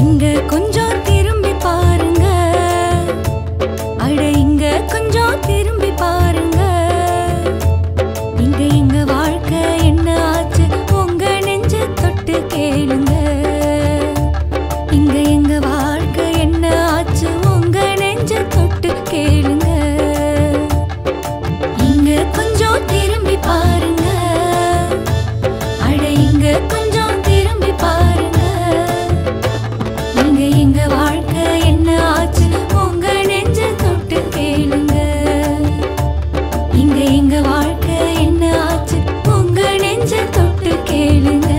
இங்க கொஞ்சம் திரும்பி பாருங்க, அட இங்க கொஞ்சம் திரும்பி பாருங்க. இங்க எங்க வாழ்க்கை என்ன ஆச்சு உங்க நெஞ்ச தொட்டு கேளுங்க. இங்க எங்க வாழ்க்கை என்ன ஆச்சு உங்க நெஞ்ச தொட்டு கேளுங்க. இங்க கொஞ்சம் திரும்பி பாருங்க, அட இங்க கொஞ்சம் திரும்பி பாருங்க. இங்க எங்க வாழ்க்கை என்ன ஆச்சு உங்க நெஞ்ச தொட்டு கேளுங்க. இங்க எங்க வாழ்க்கை என்ன ஆச்சு உங்க நெஞ்ச தொட்டு கேளுங்க.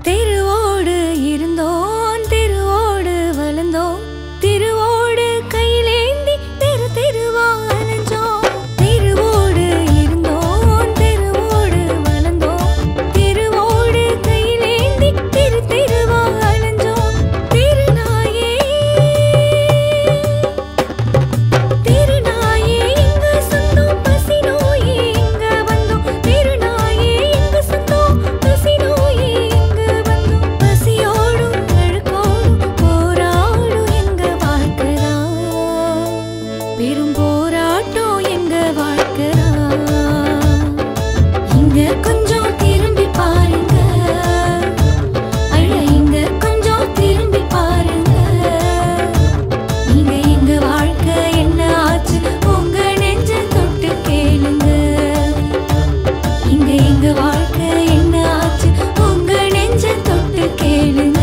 திருவோடு இருந்தோம், திருவோடு வளர்ந்தோம், திருவோடு கையிலேந்தி தெரு தெருவா அலைஞ்சோம். திருவோடு இருந்தோம், திருவோடு வளர்ந்தோம், திருவோடு கையிலேந்தி தெரு தெருவா அலைஞ்சோம். திருநாயே திருநாயே எங்க சொந்தம், பசி நோயே எங்க வந்தோம். திருநாயே எங்க சொந்தம், பசி நோயே எங்க வந்தோம். பசியோடும் அழுக்கோடும் போராடும் எங்க வாழ்க்கைதான், பெரும் போராட்டம் எங்க வாழ்க்கைதான். இங்க கொஞ்சம் திரும்பி பாருங்க, அட இங்க கொஞ்சம் திரும்பி பாருங்க. இங்க எங்க வாழ்க்கை என்ன ஆச்சு உங்க நெஞ்ச தொட்டு கேளுங்க. இங்க எங்க வாழ்க்கை என்ன ஆச்சு உங்க நெஞ்ச தொட்டு கேளுங்க.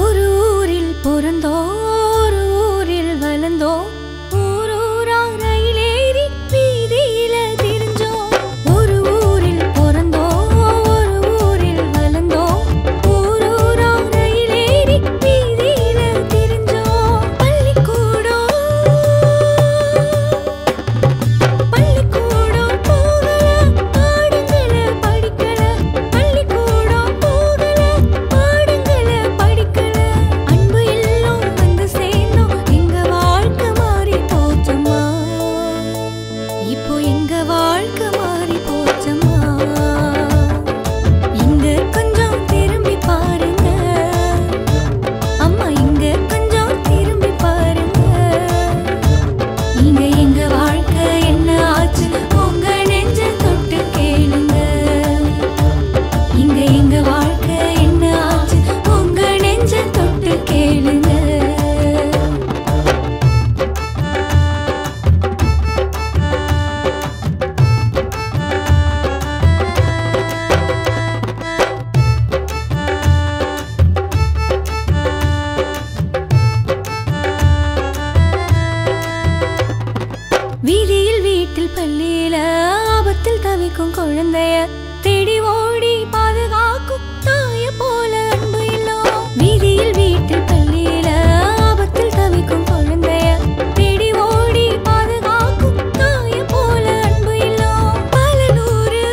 ஒரு ஊரில் பிறந்தோம், ஒரு ஊரில் வளர்ந்தோம், ஊரூரா ரயிலேறி வீதியில திரிஞ்சோம். ஒரு ஊரில் பிறந்தோம், ஒரு ஊரில் வளர்ந்தோம், ஊரூரா ரயிலேறி வீதியில திரிஞ்சோம். பள்ளிக்கூடம் பள்ளிக்கூடம் போகல, பாடங்களை படிக்கல. பள்ளிக்கூடம் போகல, பாடங்களை படிக்கல. அன்பு எல்லாம் வந்து சேர்ந்தோம், எங்க வாழ்க்கை மாறி போச்சம்மா. இப்போ எங்க வாழ்க்கை மாறி போச்சம்மா. இங்க கொஞ்சம் திரும்பி பாருங்க, அம்மா இங்க கொஞ்சம் திரும்பி பாருங்க. இங்க எங்க வாழ்க்கை என்ன ஆச்சு உங்க நெஞ்ச தொட்டு கேளுங்க. இங்க எங்க வாழ்க்கை என்ன ஆச்சு உங்க நெஞ்ச தொட்டு கேளுங்க. வீதியில் வீட்டில் பள்ளியில ஆபத்தில் தவிக்கும் குழந்தைய தேடி ஓடி பாதுகாக்கும் தாய போல அன்பு இல்லோம். வீதியில் வீட்டில் பள்ளியில ஆபத்தில் தவிக்கும் குழந்தைய தேடி ஓடி பாதுகாக்கும் தாய போல அன்பு இல்லோம். பல நூறு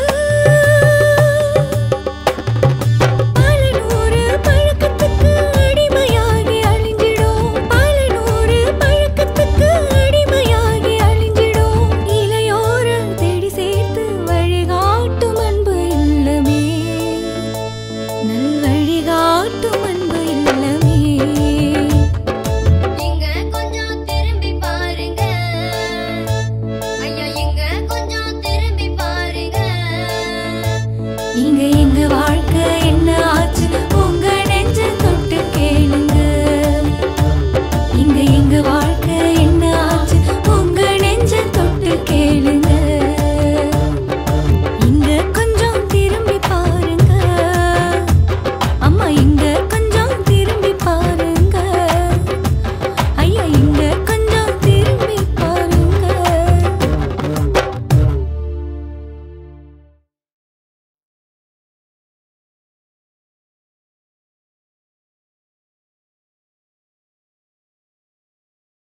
பழக்கத்துக்கு அடிமையாகி அழிஞ்சிடும். பல நூறு பழக்கத்துக்கு அடிமையாகி அழிஞ்சிடும். இளையோர தேடி சேர்த்து வழிகாட்டும் அன்பு இல்லமே, நல் வழிகாட்டும் அன்பு இல்லமே. இங்க கொஞ்சம் திரும்பி பாருங்க, ஐயா இங்க கொஞ்சம் திரும்பி பாருங்க. இங்க எங்க வாழ்க்கை என்ன ஆச்சு உங்க நெஞ்ச தொட்டு கேளுங்க. இங்க எங்க வாழ்க்கை